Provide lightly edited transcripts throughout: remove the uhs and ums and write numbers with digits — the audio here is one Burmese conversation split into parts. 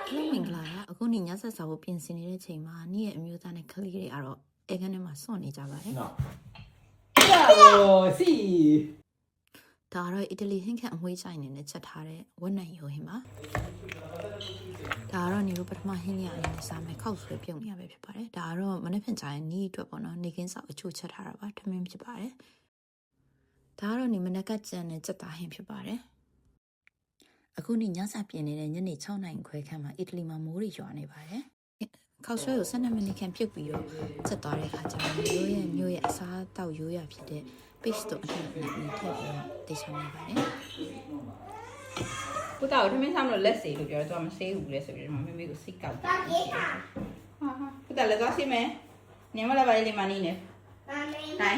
Hello မင်္ဂလာပါအခုနေညဆက်စာဖို့ပြင်ဆင်နေတဲ့ချိန်မှာနေ့ရဲ့အမျိုးသားနဲ့ကလေးတွေကတော့အဲခန်းထဲမှာစွန့်နေကြပါတယ် Bravo, sì. ဒါကတော့အီတလီဟင်းခန့်အမွှေးချိုင်နေနဲ့ချက်ထားတဲ့ဝက်နံရိုဟင်းပါဒါကတော့နေလို့ပထမဟင်းရအနေနဲ့စားမယ်ခောက်ဆွဲပြုံနေရပဲဖြစ်ပါတယ်ဒါကတော့မနေ့ဖြန်ကြရင်နီးအတွက်ပေါ့နော်နေကင်းစောက်အချို့ချက်ထားတာပါထမင်းဖြစ်ပါတယ်ဒါကတော့နေမနက်ကကြံနဲ့ချက်သားဟင်းဖြစ်ပါတယ်အခုနေညစာပြင်နေတဲ့ညနေ6နာရီခွဲခန့်မှာအီတလီမှာမိုးတွေရွာနေပါတယ်ခောက်ဆွဲကို12မိနစ်ခန့်ပြုတ်ပြီးတော့ချက်သွားတဲ့အခါကျတော့မျိုးရဲ့အစားတောက်ရိုးရဖြစ်တဲ့ page တို့အထက်နဲ့ထည့်ပြီးတော့တေချာနေပါတယ် Puta, ora mi sembra l'essere, perché ora mi sei ure, se ma mi vedo si calda. Puta, le do assieme? Andiamo a lavare le manine. Dai.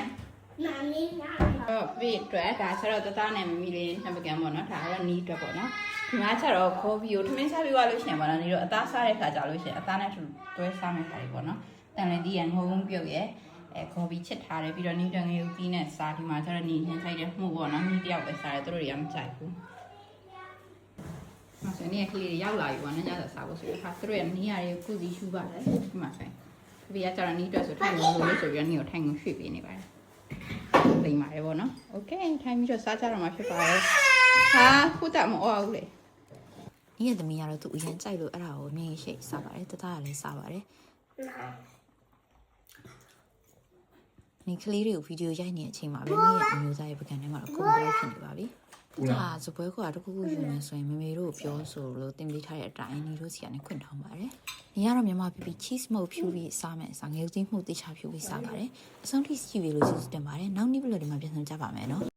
Vedi, da sarà totale mi viene, perché mo no, da ni to po no. Ma sarà coffee, tu mi sai qua lo c'è, ma non io da sare ka ja lo c'è, da na tu to sa me kai po no. တန်လည်းဒီရန်ဟိုးပြုတ်ရဲ့ကော်ဖီချက်ထားတယ်ပြီးတော့နီးတန်ငယ်ဦးပြီးနဲ့စားဒီမှာကျတော့နီးချင်းဆိုင်တဲ့မှုပေါ့နော်နီးတယောက်ပဲစားတယ်သူတို့တွေကမကြိုက်ဘူး။ဆိုနေကလေးတွေရောက်လာပြီပေါ့နော်ညစာစားဖို့ဆိုတော့သူတို့ရဲ့နီးရတွေကုစီရှူပါတယ်ဒီမှာဆိုင်။ဒီကကျတော့နီးတွက်ဆိုထိုင်လို့ဆိုပြီးတော့နီးကိုထိုင်ကိုရွှေ့ပေးနေပါတယ်။လိမ့်ပါတယ်ပေါ့နော်။ Okay ထိုင်ပြီးတော့စားကြတော့မှာဖြစ်ပါတယ်။ဟာခုတမအော်ဘူးလေ။ ညီရဲ့သမီးကတော့သူအရင်ကြိုက်လို့အဲ့ဒါကိုအမြင်ရှိစားပါတယ်တသားကလည်းစားပါတယ်ဒီကလေးတွေကိုဗီဒီယိုရိုက်နေတဲ့အချိန်မှာပဲညီရဲ့အမျိုးသားရဲ့ပကံထဲမှာတော့ကုန်ပြီးဖြစ်နေပါပြီဒါစပွဲကတခုခုယူနေဆိုရင်မမေတို့ပြောဆိုလို့တင်ပေးထားတဲ့အတိုင်းညီတို့စီကနေခွင့်ထောင်းပါတယ်ညီကတော့မြန်မာပြပြ cheese မုတ်ဖြူပြီးစားမယ်စားငယ်ဦးချင်းမှုတေချာဖြူပြီးစားပါတယ်အဆုံးထိကြည့်ပြီးလို့ကျေးဇူးတင်ပါတယ်နောက်နေ့ဘယ်လိုဒီမှာပြန်ဆောင်ကြပါမယ်နော်